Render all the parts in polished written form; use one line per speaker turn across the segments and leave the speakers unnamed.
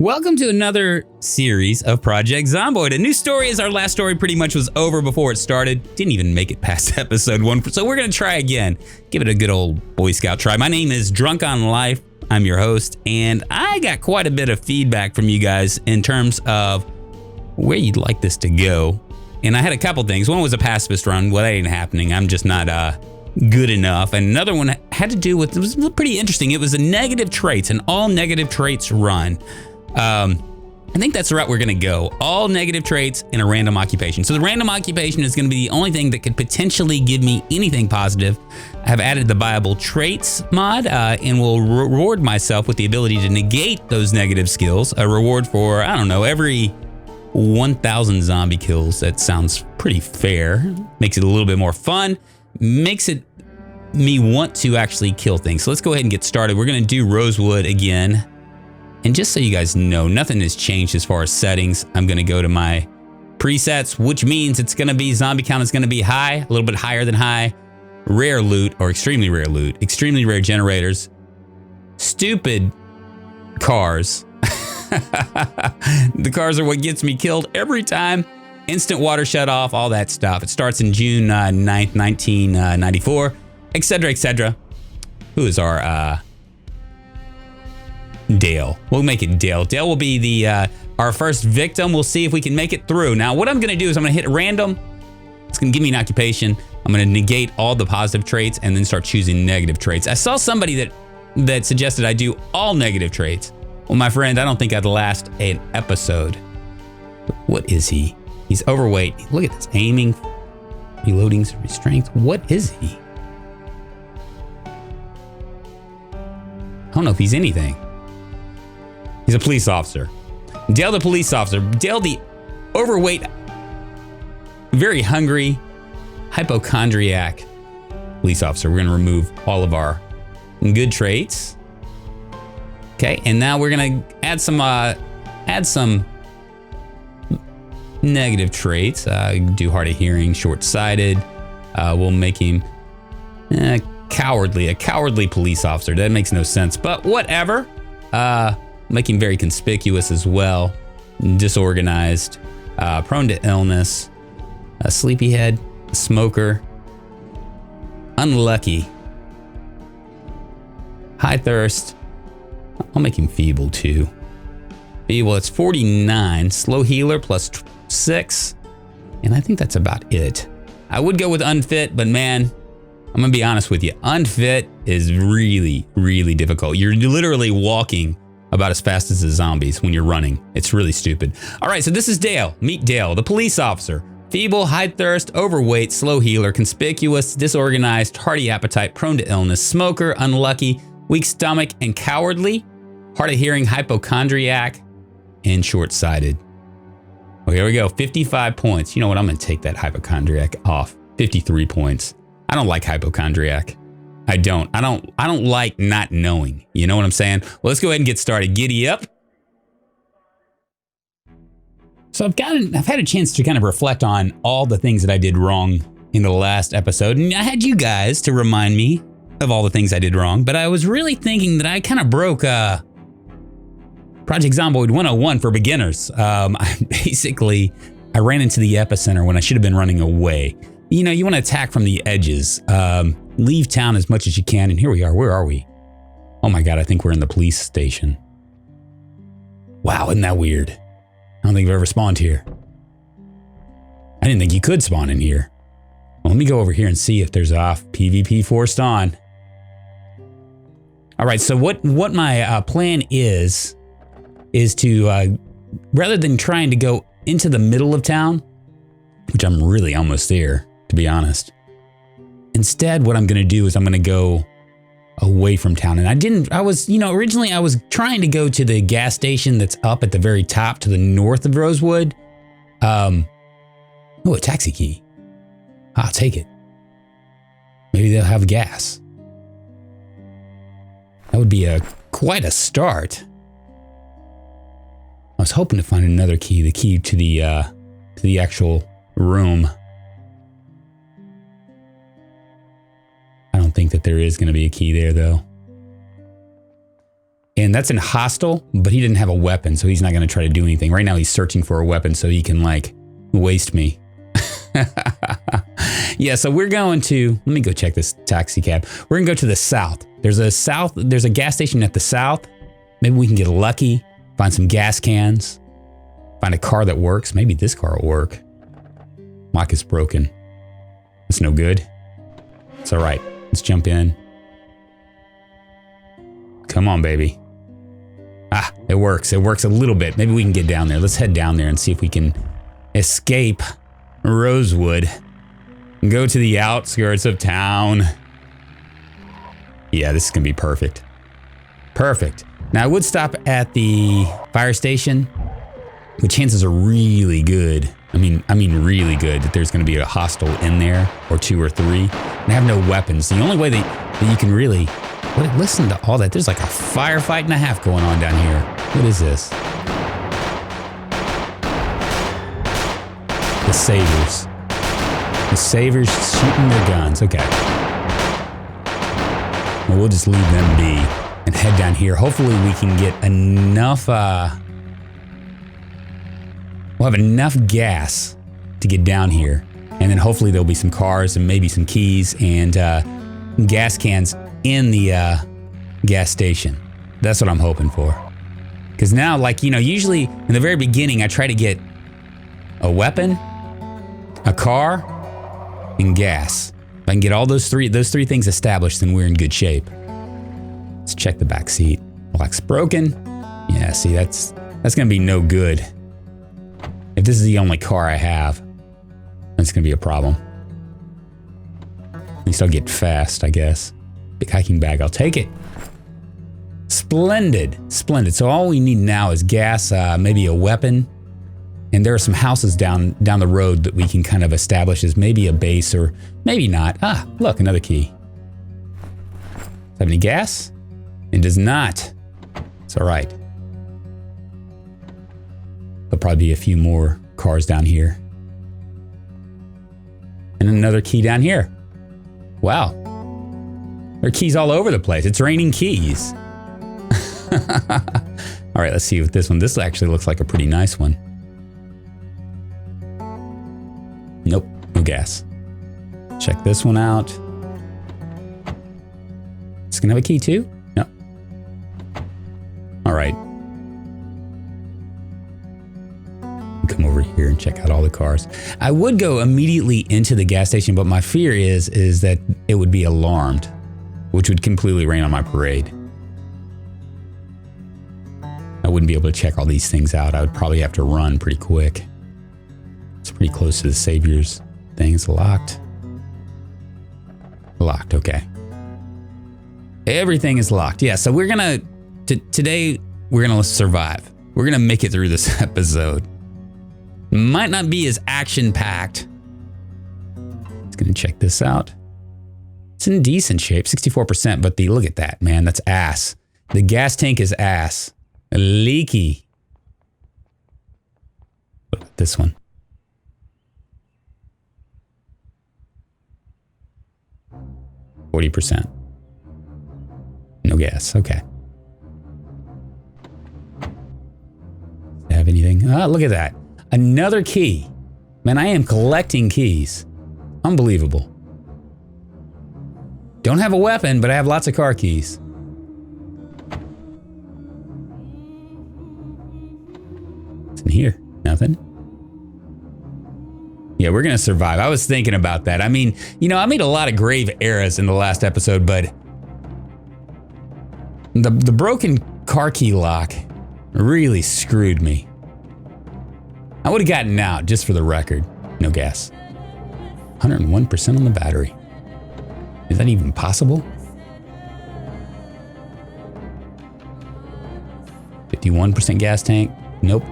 Welcome to another series of Project Zomboid. A new story as our last story pretty much was over before it started. Didn't even make it past episode 1, so we're going to try again. Give it a good old Boy Scout try. My name is Drunkonlife. I'm your host, and I got quite a bit of feedback from you guys in terms of where you'd like this to go. And I had a couple things. One was a pacifist run. Well, that ain't happening. I'm just not good enough. And another one had to do with, it was pretty interesting. It was a negative traits, an all negative traits run. I think that's the route we're going to go. All negative traits in a random occupation. So the random occupation is going to be the only thing that could potentially give me anything positive. I've added the viable traits mod and will reward myself with the ability to negate those negative skills. A reward for, I don't know, every 1,000 zombie kills. That sounds pretty fair. Makes it a little bit more fun. Makes it me want to actually kill things. So let's go ahead and get started. We're going to do Rosewood again. And just so you guys know, nothing has changed as far as settings. I'm going to go to my presets, which means it's going to be zombie count is going to be high, a little bit higher than high. Rare loot or extremely rare loot, extremely rare generators, stupid cars. The cars are what gets me killed every time. Instant water shut off, all that stuff. It starts in June 9th, 1994, etc., etc. Who is our Dale? We'll make it Dale. Dale will be the our first victim. We'll see if we can make it through. Now, what I'm going to do is I'm going to hit random. It's going to give me an occupation. I'm going to negate all the positive traits and then start choosing negative traits. I saw somebody that suggested I do all negative traits. Well, my friend, I don't think I'd last an episode. What is he? He's overweight. Look at this. Aiming, reloading, strength. What is he? I don't know if he's anything. He's a police officer. Dale the police officer. Dale the overweight, very hungry, hypochondriac police officer. We're going to remove all of our good traits. Okay, and now we're going to add some negative traits. Do hard of hearing, short-sighted. We'll make him cowardly, a cowardly police officer. That makes no sense, but whatever. Make him very conspicuous as well. Disorganized, prone to illness, a sleepyhead, a smoker, unlucky, high thirst. I'll make him feeble too. Feeble, it's 49. Slow healer plus 6. And I think that's about it. I would go with unfit, but man, I'm gonna be honest with you. Unfit is really, really difficult. You're literally walking about as fast as the zombies when you're running. It's really stupid. All right, so this is Dale. Meet Dale, the police officer. Feeble, high thirst, overweight, slow healer, conspicuous, disorganized, hearty appetite, prone to illness, smoker, unlucky, weak stomach, and cowardly, hard of hearing, hypochondriac, and short-sighted. Well, here we go, 55 points. You know what, I'm gonna take that hypochondriac off. 53 points. I don't like hypochondriac. I don't like not knowing. You know what I'm saying? Well, let's go ahead and get started. Giddy up. So I've had a chance to kind of reflect on all the things that I did wrong in the last episode. And I had you guys to remind me of all the things I did wrong. But I was really thinking that I kind of broke Project Zomboid 101 for beginners. I ran into the epicenter when I should have been running away. You know, you want to attack from the edges. Leave town as much as you can. And here we are. Where are we? Oh my God, I think we're in the police station. Wow, isn't that weird? I don't think I've ever spawned here. I didn't think you could spawn in here. Well, let me go over here and see if there's off PvP forced on. All right, so what my plan is to, rather than trying to go into the middle of town, which I'm really almost there, to be honest. Instead, what I'm going to do is I'm going to go away from town. And originally I was trying to go to the gas station that's up at the very top to the north of Rosewood. Oh, a taxi key. I'll take it. Maybe they'll have gas. That would be quite a start. I was hoping to find another key, the key to the actual room. I don't think that there is going to be a key there, though. And that's in hostile, but he didn't have a weapon, so he's not going to try to do anything. Right now he's searching for a weapon so he can like waste me. Yeah, so we're going to, let me go check this taxi cab. We're gonna go to the south. There's a gas station at the south. Maybe we can get lucky, find some gas cans, find a car that works. Maybe this car will work. Lock is broken. That's no good. It's all right. Let's jump in. Come on, baby. Ah, it works. It works a little bit. Maybe we can get down there. Let's head down there and see if we can escape Rosewood and go to the outskirts of town. Yeah, this is gonna be perfect. Perfect. Now I would stop at the fire station, but chances are really good. I mean really good that there's gonna be a hostile in there, or 2 or 3. And I have no weapons. The only way that you can really, listen to all that. There's like a firefight and a half going on down here. What is this? The Savers. The Savers shooting their guns. Okay. Well, we'll just leave them be and head down here. Hopefully we can get enough, we'll have enough gas to get down here. And then hopefully there'll be some cars and maybe some keys and gas cans in the gas station. That's what I'm hoping for. Because now, like, you know, usually in the very beginning, I try to get a weapon, a car, and gas. If I can get all those three things established, then we're in good shape. Let's check the back seat. Lock's broken. Yeah, see, that's gonna be no good. If this is the only car I have, that's gonna be a problem. At least I'll get fast, I guess. Big hiking bag, I'll take it. Splendid, splendid. So all we need now is gas, maybe a weapon. And there are some houses down the road that we can kind of establish as maybe a base or maybe not. Ah, look, another key. Does it have any gas? It does not. It's all right. There'll probably be a few more cars down here. And another key down here. Wow. There are keys all over the place. It's raining keys. All right, let's see with this one. This actually looks like a pretty nice one. Nope, no gas. Check this one out. It's gonna have a key too? No. All right. Come over here and check out all the cars. I would go immediately into the gas station, but my fear is that it would be alarmed, which would completely rain on my parade. I wouldn't be able to check all these things out. I would probably have to run pretty quick. It's pretty close to the Savior's thing. It's locked. Locked, okay. Everything is locked. Yeah, so we're gonna, today, we're gonna survive. We're gonna make it through this episode. Might not be as action-packed. It's gonna check this out. It's in decent shape, 64%, but look at that, man, that's ass. The gas tank is ass. Leaky. Look at this one. %. No gas, okay. Does it have anything? Ah, look at that. Another key. Man, I am collecting keys. Unbelievable. Don't have a weapon, but I have lots of car keys. What's in here? Nothing. Yeah, we're gonna survive. I was thinking about that. I mean, you know, I made a lot of grave errors in the last episode, but the broken car key lock really screwed me. I would have gotten out, just for the record. No gas. 101% on the battery. Is that even possible? 51% gas tank? Nope.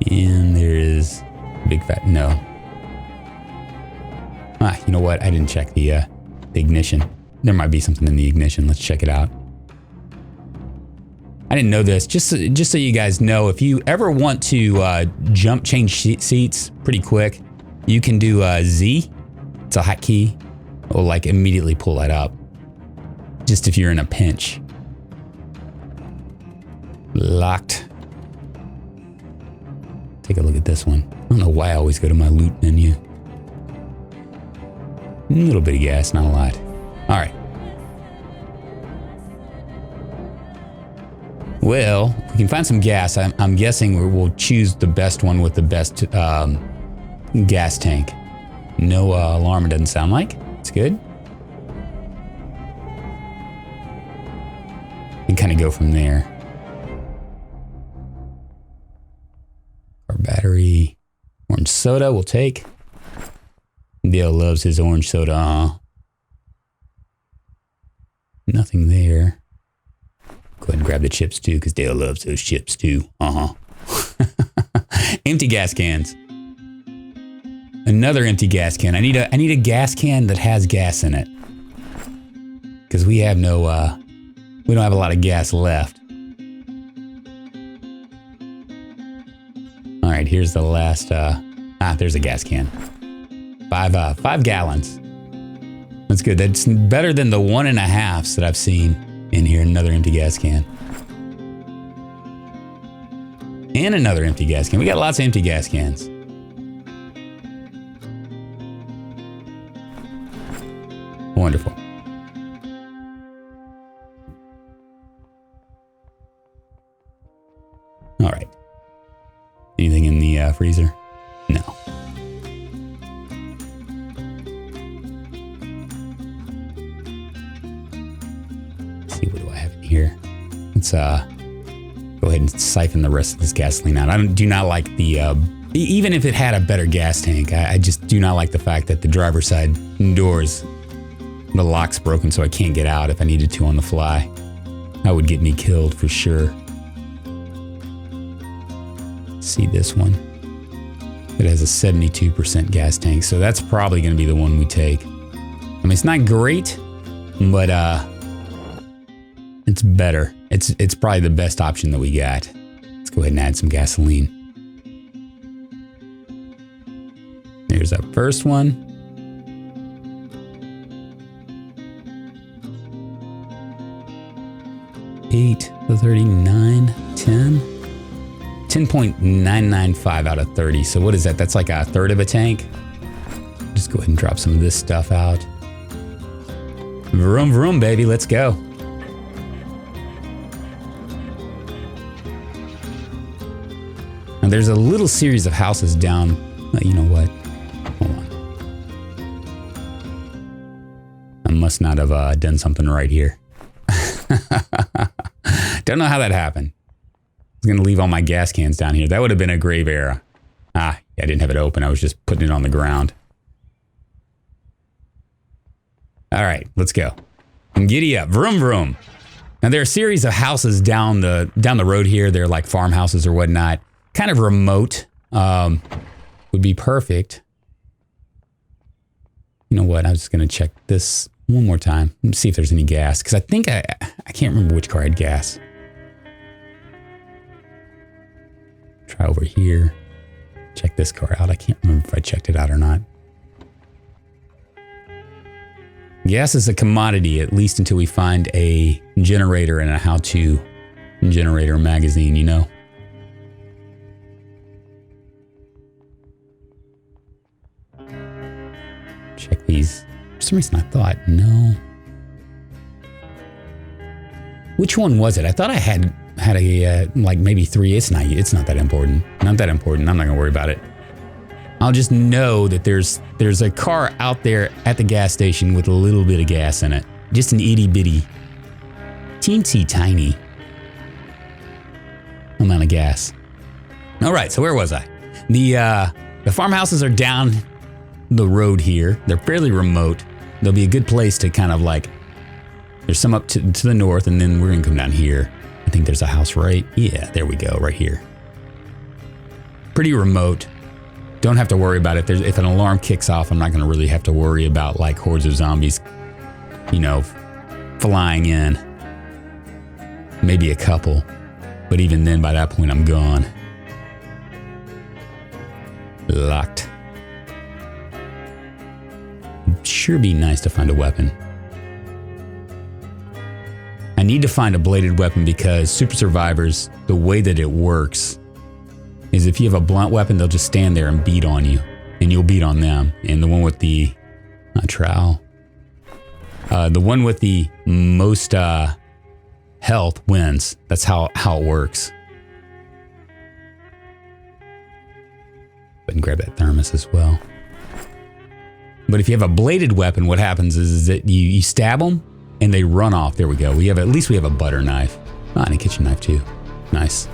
And there is a big fat no. Ah, you know what? I didn't check the ignition. There might be something in the ignition. Let's check it out. I didn't know this. Just so you guys know, if you ever want to change seats pretty quick, you can do Z. It's a hotkey. It will like immediately pull that up. Just if you're in a pinch. Locked. Take a look at this one. I don't know why I always go to my loot menu. A little bit of gas, not a lot. All right. Well, if we can find some gas, I'm guessing we'll choose the best one with the best gas tank. No alarm, it doesn't sound like. It's good. And kind of go from there. Our battery. Orange soda we'll take. Dale loves his orange soda. Nothing there. Go ahead and grab the chips too, because Dale loves those chips too. Empty gas cans. Another empty gas can. I need a gas can that has gas in it. Because we have no we don't have a lot of gas left. Alright, here's the last there's a gas can. 5 gallons. That's good. That's better than the 1.5s that I've seen in here. Another empty gas can. And another empty gas can. We got lots of empty gas cans. Wonderful. All right. Anything in the freezer? No. Let's see, what do I have in here? Let's go ahead and siphon the rest of this gasoline out. I do not like the even if it had a better gas tank, I just do not like the fact that the driver's side doors, the lock's broken, so I can't get out if I needed to on the fly. That would get me killed for sure. See this one? It has a 72% gas tank, so that's probably going to be the one we take. I mean, it's not great, but it's better. It's probably the best option that we got. Let's go ahead and add some gasoline. There's our first one. Eight, 39, 10. 10.995 out of 30. So what is that? That's like a third of a tank. Just go ahead and drop some of this stuff out. Vroom, vroom, baby. Let's go. Now there's a little series of houses down. You know what? Hold on. I must not have done something right here. Don't know how that happened. I was going to leave all my gas cans down here. That would have been a grave error. I didn't have it open. I was just putting it on the ground. All right, let's go. And giddy up. Vroom, vroom. Now, there are a series of houses down the road here. They're like farmhouses or whatnot. Kind of remote. Would be perfect. You know what? I'm just going to check this one more time. Let's see if there's any gas. Because I think I can't remember which car had gas. Try over here. Check this car out. I can't remember if I checked it out or not. Gas is a commodity, at least until we find a generator and a how-to generator magazine, you know? Check these. For some reason I thought, no. Which one was it? I thought I had a, like maybe 3. It's not that important. Not that important. I'm not gonna worry about it. I'll just know that there's a car out there at the gas station with a little bit of gas in it. Just an itty bitty, teensy tiny amount of gas. All right, so where was I? The farmhouses are down the road here. They're fairly remote. They'll be a good place to kind of like, there's some up to the north, and then we're gonna come down here. I think there's a house right, yeah, there we go, right here. Pretty remote. Don't have to worry about it. If an alarm kicks off, I'm not going to really have to worry about like hordes of zombies, you know, flying in. Maybe a couple, but even then, by that point, I'm gone. Locked. It'd sure be nice to find a weapon. need to find a bladed weapon because super survivors, the way that it works is if you have a blunt weapon, they'll just stand there and beat on you, and you'll beat on them. And the one with the, not trowel, the one with the most health wins. That's how it works. But grab that thermos as well. But if you have a bladed weapon, what happens is that you stab them and they run off. There we go. At least we have a butter knife. Ah, and a kitchen knife too. Nice.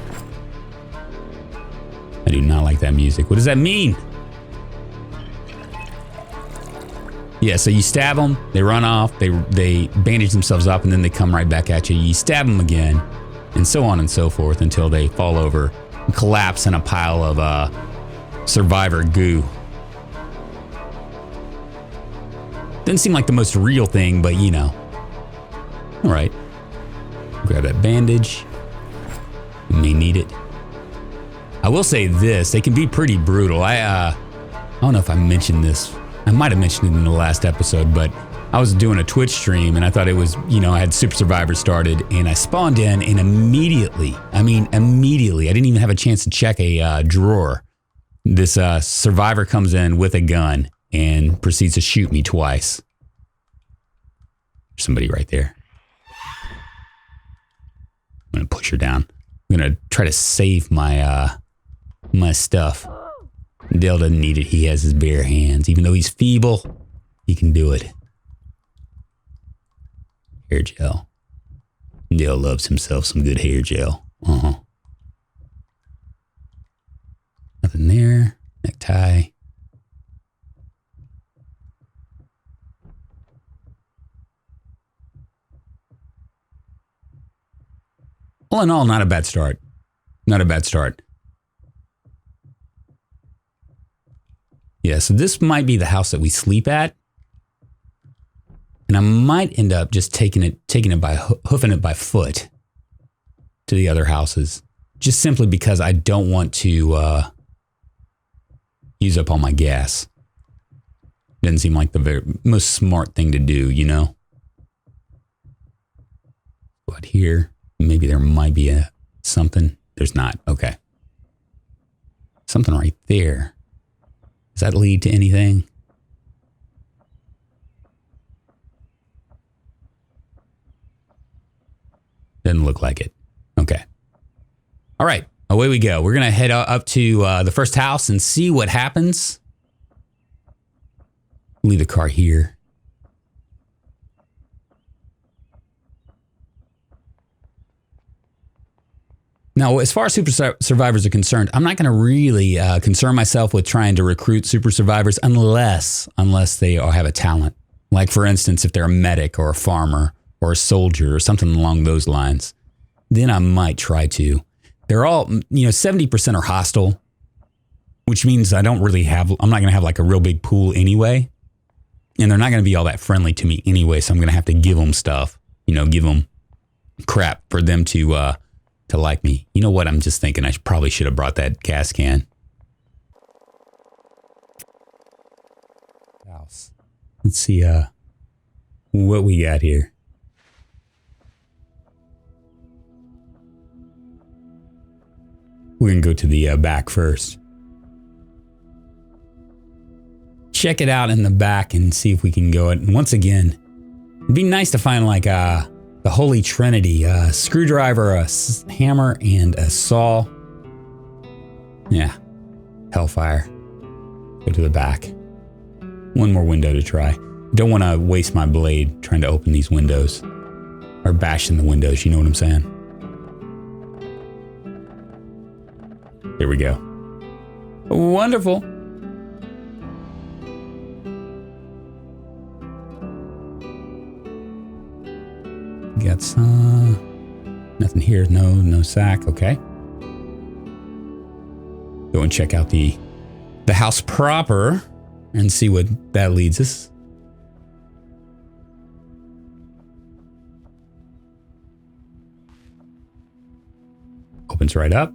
I do not like that music. What does that mean? Yeah, so you stab them, they run off, they bandage themselves up, and then they come right back at you. You stab them again, and so on and so forth until they fall over and collapse in a pile of survivor goo. Doesn't seem like the most real thing, but you know. All right. Grab that bandage. You may need it. I will say this, they can be pretty brutal. I don't know if I mentioned this. I might have mentioned it in the last episode, but I was doing a Twitch stream and I thought it was, you know, I had Super Survivor started and I spawned in and immediately, I didn't even have a chance to check a drawer. This survivor comes in with a gun and proceeds to shoot me twice. There's somebody right there. I'm going to push her down. I'm going to try to save my my stuff. Dale doesn't need it. He has his bare hands. Even though he's feeble, he can do it. Hair gel. Dale loves himself some good hair gel. Nothing there. Necktie. All in all, not a bad start. Not a bad start. Yeah, so this might be the house that we sleep at. And I might end up just taking it by hoofing it by foot to the other houses. Just simply because I don't want to use up all my gas. Doesn't seem like the most smart thing to do, you know? But here, maybe there might be something. There's not. Okay. Something right there. Does that lead to anything? Doesn't look like it. Okay. All right. Away we go. We're going to head up to the first house and see what happens. Leave the car here. Now, as far as super survivors are concerned, I'm not going to really concern myself with trying to recruit super survivors unless they all have a talent. Like, for instance, if they're a medic or a farmer or a soldier or something along those lines, then I might try to. They're all, 70% are hostile, which means I'm not going to have like a real big pool anyway. And they're not going to be all that friendly to me anyway. So I'm going to have to give them stuff, give them crap for them to like me. You know what? I'm just thinking I probably should have brought that gas can. House. Let's see what we got here. We're going to go to the back first. Check it out in the back and see if we can go it. And once again, it'd be nice to find like the Holy Trinity, a screwdriver, a hammer, and a saw. Yeah, hellfire. Go to the back. One more window to try. Don't want to waste my blade trying to open these windows. Or bashing the windows, you know what I'm saying? There we go. Wonderful. Got some, nothing here, no sack, okay. Go and check out the house proper and see what that leads us. Opens right up.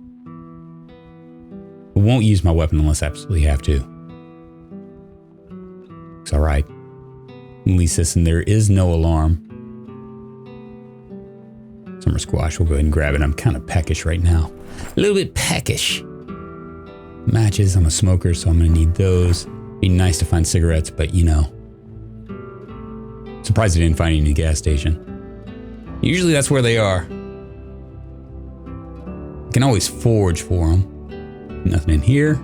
Won't use my weapon unless I absolutely have to. It's all right. At least this, and there is no alarm. summer squash. We'll go ahead and grab it. I'm kind of peckish right now. A little bit peckish. Matches. I'm a smoker, so I'm going to need those. Be nice to find cigarettes, but you know. Surprised I didn't find any in the gas station. Usually that's where they are. I can always forage for them. Nothing in here.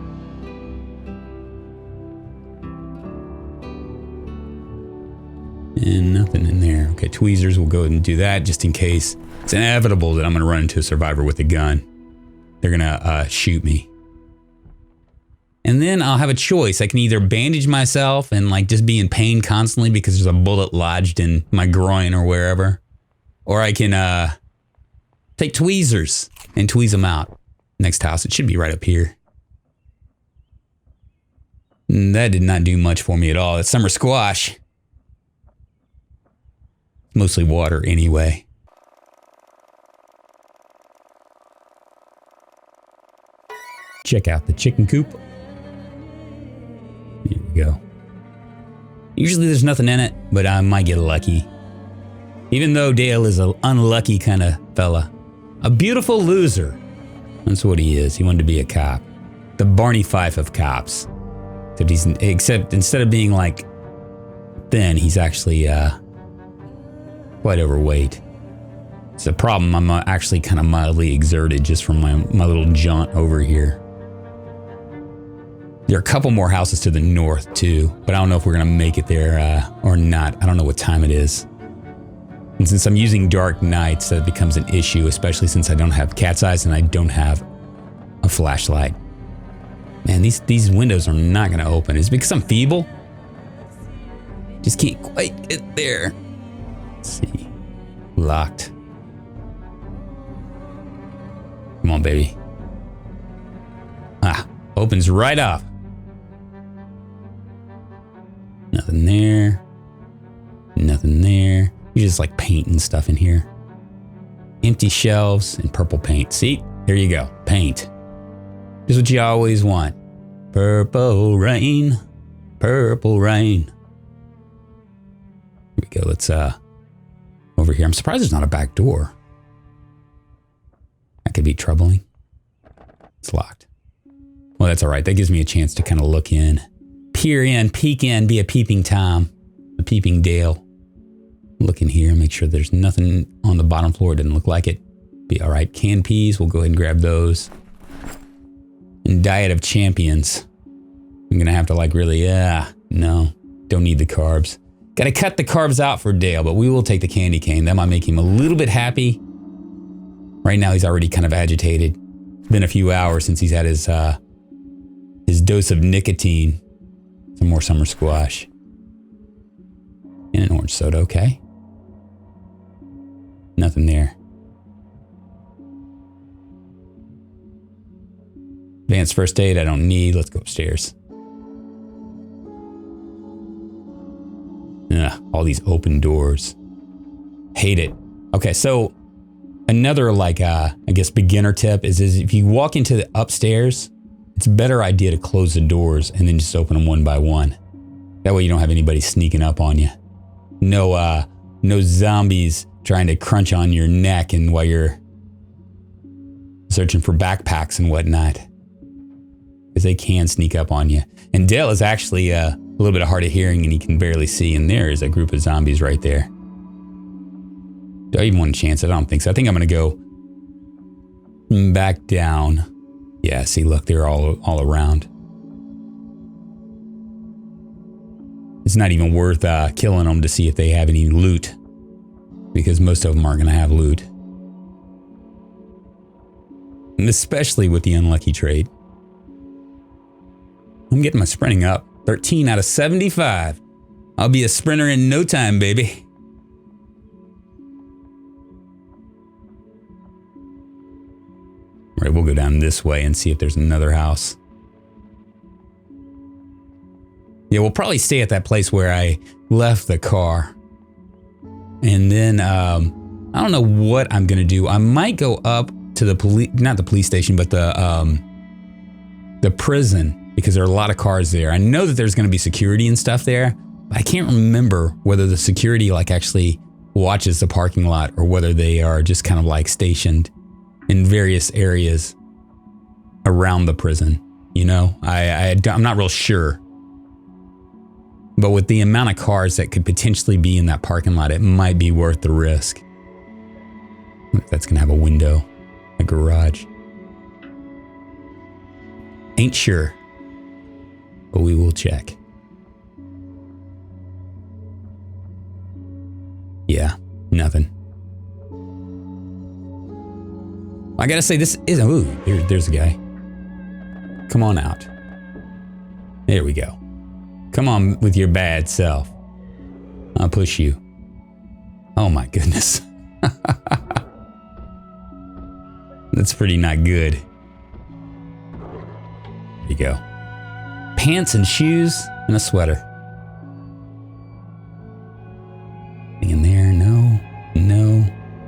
And nothing in there. Okay, tweezers, we'll go ahead and do that just in case. It's inevitable that I'm going to run into a survivor with a gun. They're going to shoot me. And then I'll have a choice. I can either bandage myself and like just be in pain constantly because there's a bullet lodged in my groin or wherever. Or I can take tweezers and tweeze them out. Next house, it should be right up here. And that did not do much for me at all. That summer squash. Mostly water anyway. Check out the chicken coop. Here we go. Usually there's nothing in it, but I might get lucky. Even though Dale is an unlucky kind of fella. A beautiful loser. That's what he is. He wanted to be a cop. The Barney Fife of cops. Except instead of being like thin, he's actually quite overweight. It's a problem. I'm actually kind of mildly exerted just from my little jaunt over here. There are a couple more houses to the north too, but I don't know if we're gonna make it there or not. I don't know what time it is. And since I'm using dark nights, that becomes an issue, especially since I don't have cat's eyes and I don't have a flashlight. Man, these windows are not gonna open. Is it because I'm feeble? Just can't quite get there. Let's see. Locked. Come on, baby. Ah, opens right off. Nothing there. Nothing there. You just like paint and stuff in here. Empty shelves and purple paint. See, there you go. Paint. This is what you always want. Purple rain. Purple rain. Here we go. Let's over here. I'm surprised there's not a back door. That could be troubling. It's locked. Well, that's all right. That gives me a chance to kind of look in. Peer in, peek in, be a peeping Tom. A peeping Dale. Look in here, make sure there's nothing on the bottom floor. It didn't look like it. Be all right. Canned peas, we'll go ahead and grab those. And diet of champions. I'm gonna have to like really, no, don't need the carbs. Gotta cut the carbs out for Dale, but we will take the candy cane. That might make him a little bit happy. Right now he's already kind of agitated. It's been a few hours since he's had his dose of nicotine. Some more summer squash. And an orange soda, okay. Nothing there. Advanced first aid I don't need. Let's go upstairs. Ugh, all these open doors. Hate it. Okay, so another like I guess beginner tip is if you walk into the upstairs, it's a better idea to close the doors and then just open them one by one. That way you don't have anybody sneaking up on you. No zombies trying to crunch on your neck and while you're searching for backpacks and whatnot. Because they can sneak up on you. And Dale is actually a little bit hard of hearing and he can barely see. And there is a group of zombies right there. Do I even want to chance it? I don't think so. I think I'm going to go back down. Yeah, see, look, they're all around. It's not even worth killing them to see if they have any loot. Because most of them aren't going to have loot. And especially with the unlucky trait. I'm getting my sprinting up. 13 out of 75. I'll be a sprinter in no time, baby. All right, we'll go down this way and see if there's another house. Yeah, we'll probably stay at that place where I left the car. And then, I don't know what I'm gonna do. I might go up to the not the police station, but the prison, because there are a lot of cars there. I know that there's gonna be security and stuff there, but I can't remember whether the security like actually watches the parking lot or whether they are just kind of like stationed in various areas around the prison. You know, I'm not real sure. But with the amount of cars that could potentially be in that parking lot, it might be worth the risk. That's going to have a window, a garage. Ain't sure, but we will check. Yeah, nothing. I gotta say, this is... Ooh, there's a guy. Come on out. There we go. Come on with your bad self. I'll push you. Oh my goodness. That's pretty not good. There you go. Pants and shoes and a sweater. Anything in there? No.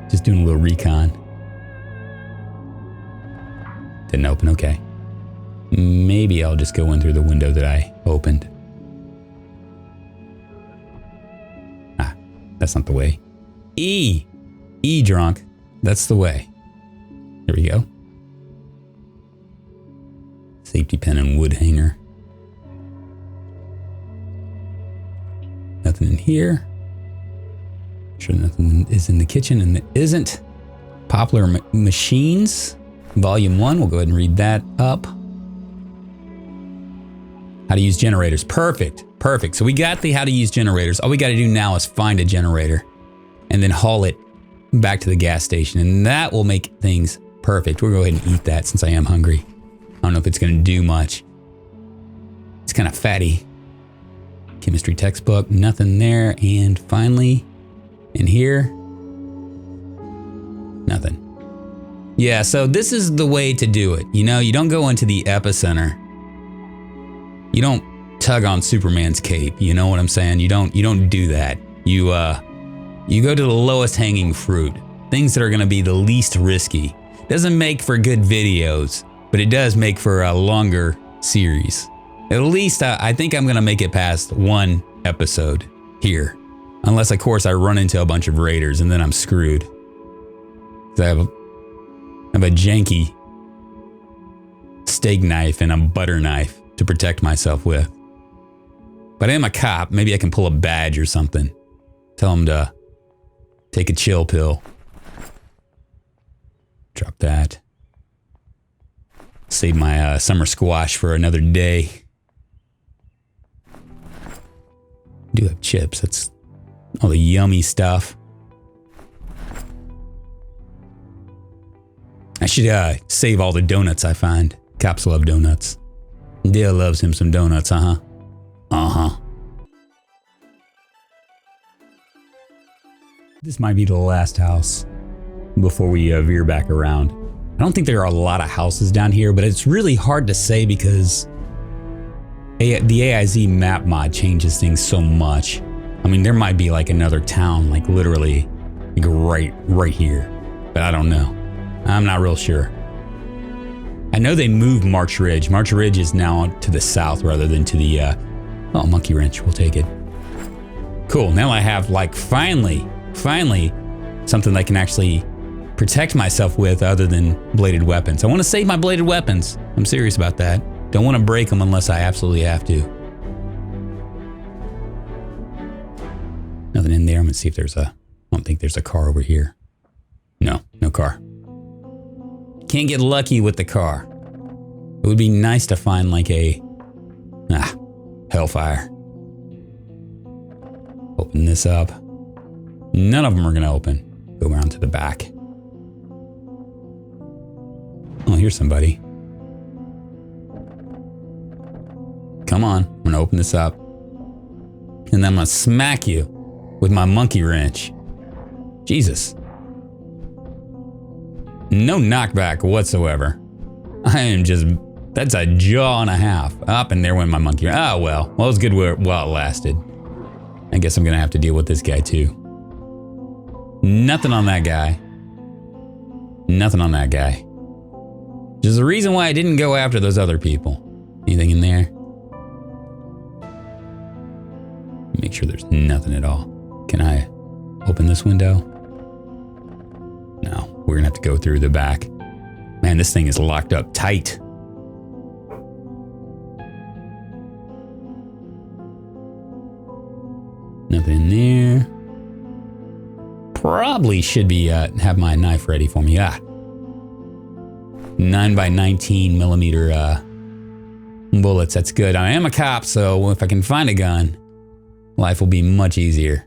Just doing a little recon. Didn't open, okay. Maybe I'll just go in through the window that I opened. Ah, that's not the way. E drunk. That's the way. There we go. Safety pin and wood hanger. Nothing in here. Sure nothing is in the kitchen, and it isn't. Popular Machines, Volume 1. We'll go ahead and read that up. How to use generators. Perfect. So we got the how to use generators. All we got to do now is find a generator and then haul it back to the gas station, and that will make things perfect. We'll go ahead and eat that since I am hungry. I don't know if it's going to do much. It's kind of fatty. Chemistry textbook, nothing there. And finally, in here, nothing. Yeah, so this is the way to do it. You know, you don't go into the epicenter. You don't tug on Superman's cape. You know what I'm saying? You don't do that. You go to the lowest hanging fruit. Things that are going to be the least risky. Doesn't make for good videos, but it does make for a longer series. At least I think I'm going to make it past one episode here. Unless, of course, I run into a bunch of raiders and then I'm screwed. I have a janky steak knife and a butter knife to protect myself with. But I am a cop. Maybe I can pull a badge or something. Tell them to take a chill pill. Drop that. Save my summer squash for another day. I do have chips. That's all the yummy stuff. I should save all the donuts I find. Cops love donuts. Dale loves him some donuts, uh-huh. This might be the last house before we veer back around. I don't think there are a lot of houses down here, but it's really hard to say because the AIZ map mod changes things so much. I mean, there might be like another town, like literally like right here, but I don't know. I'm not real sure. I know they moved March Ridge. March Ridge is now to the south rather than to the, oh, monkey wrench, we'll take it. Cool, now I have like finally, something I can actually protect myself with other than bladed weapons. I want to save my bladed weapons. I'm serious about that. Don't want to break them unless I absolutely have to. Nothing in there. I'm gonna see if there's I don't think there's a car over here. No car. Can't get lucky with the car. It would be nice to find like a, hellfire. Open this up. None of them are gonna open. Go around to the back. Oh, here's somebody. Come on, I'm gonna open this up. And then I'm gonna smack you with my monkey wrench. Jesus. No knockback whatsoever. I am just, that's a jaw and a half. Up and there went my monkey wrench. Oh well, it was good while it lasted. I guess I'm gonna have to deal with this guy too. Nothing on that guy. Nothing on that guy. Which is the reason why I didn't go after those other people. Anything in there? Make sure there's nothing at all. Can I Open this window. No, we're gonna have to go through the back. Man, this thing is locked up tight. Nothing there. Probably should be have my knife ready for me. 9x19 millimeter bullets. That's good. I am a cop, so if I can find a gun, life will be much easier.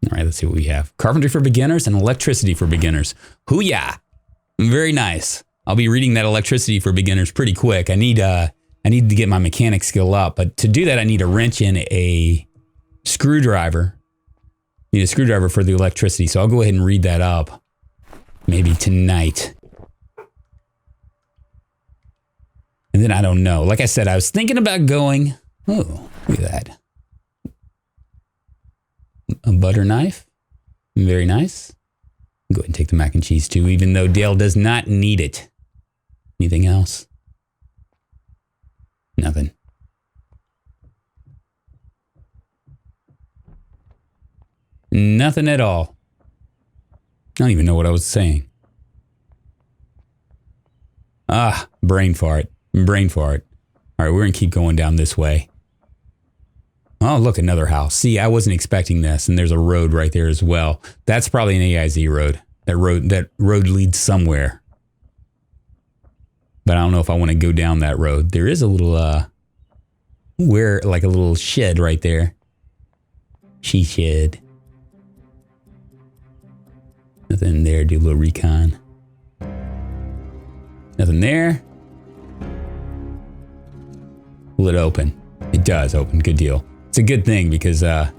All right, let's see what we have. Carpentry for beginners and electricity for beginners. Hoo-yah! Very nice. I'll be reading that electricity for beginners pretty quick. I need to get my mechanic skill up, but to do that, I need a wrench and a screwdriver. I need a screwdriver for the electricity, so I'll go ahead and read that up. Maybe tonight. And then I don't know. Like I said, I was thinking about going. Oh, look at that. A butter knife. Very nice. Go ahead and take the mac and cheese too, even though Dale does not need it. Anything else? Nothing. Nothing at all. I don't even know what I was saying. Brain fart. Brain fart. All right, we're going to keep going down this way. Oh, look, another house. See, I wasn't expecting this, and there's a road right there as well. That's probably an AIZ road. That road leads somewhere. But I don't know if I want to go down that road. There is a little, like a little shed right there. She shed. Nothing there. Do a little recon. Nothing there. Will it open? It does open. Good deal. It's a good thing because I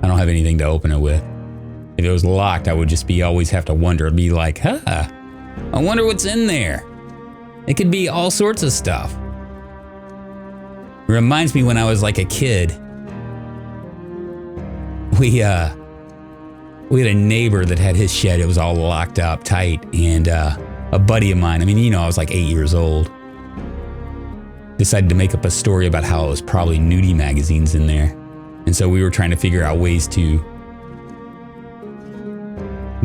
don't have anything to open it with. If it was locked, I would just always have to wonder. It'd be like, I wonder what's in there. It could be all sorts of stuff. It reminds me when I was like a kid. We had a neighbor that had his shed. It was all locked up tight. And a buddy of mine, I mean, you know, I was like 8 years old, decided to make up a story about how it was probably nudie magazines in there. And so we were trying to figure out ways to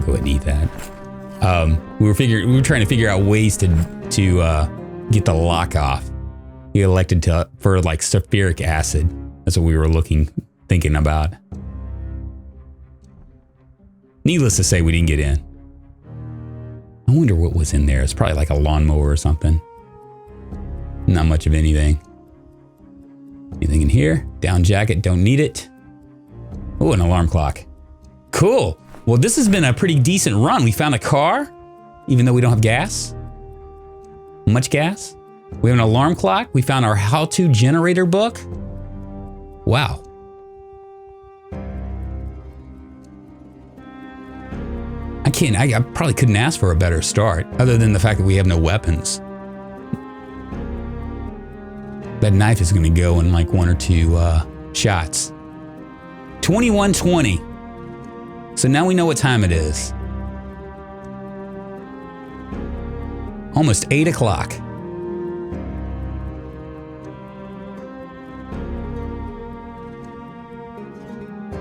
go ahead and eat that. We were trying to figure out ways to get the lock off. He elected for like sulfuric acid. That's what we were thinking about. Needless to say, we didn't get in. I wonder what was in there. It's probably like a lawnmower or something. Not much of anything. Anything in here? Down jacket, don't need it. Oh, an alarm clock. Cool. Well, this has been a pretty decent run. We found a car, even though we don't have gas. Much gas. We have an alarm clock. We found our how-to generator book. Wow. I probably couldn't ask for a better start, other than the fact that we have no weapons. That knife is going to go in like 1 or 2 shots. 21:20. So now we know what time it is. Almost 8 o'clock.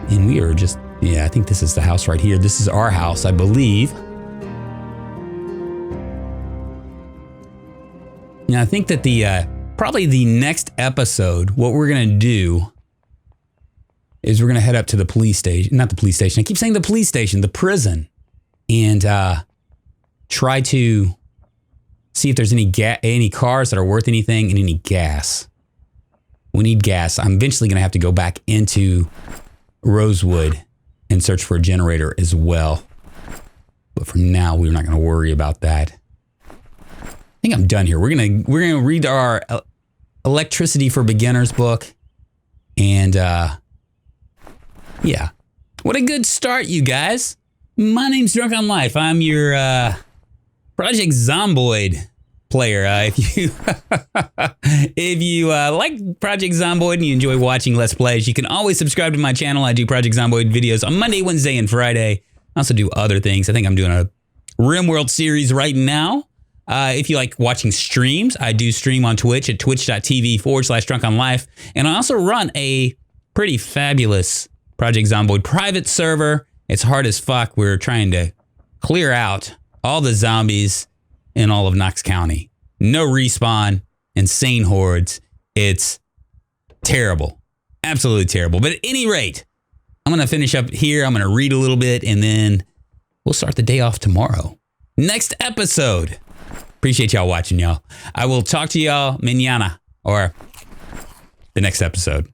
And we are just, I think this is the house right here. This is our house, I believe. Now, I think that probably the next episode, what we're going to do is we're going to head up to the police station. Not the police station. I keep saying the police station, the prison. And try to see if there's any cars that are worth anything and any gas. We need gas. I'm eventually going to have to go back into Rosewood and search for a generator as well. But for now, we're not going to worry about that. I think I'm done here. We're gonna read our electricity for beginners book, and yeah, what a good start, you guys. My name's Drunkonlife. I'm your Project Zomboid player. If you like Project Zomboid and you enjoy watching Let's Plays, you can always subscribe to my channel. I do Project Zomboid videos on Monday, Wednesday, and Friday. I also do other things. I think I'm doing a RimWorld series right now. If you like watching streams, I do stream on Twitch at twitch.tv/Drunkonlife. And I also run a pretty fabulous Project Zomboid private server. It's hard as fuck. We're trying to clear out all the zombies in all of Knox County. No respawn, insane hordes. It's terrible. Absolutely terrible. But at any rate, I'm going to finish up here. I'm going to read a little bit, and then we'll start the day off tomorrow. Next episode. Appreciate y'all watching, y'all. I will talk to y'all mañana, or the next episode.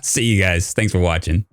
See you guys. Thanks for watching.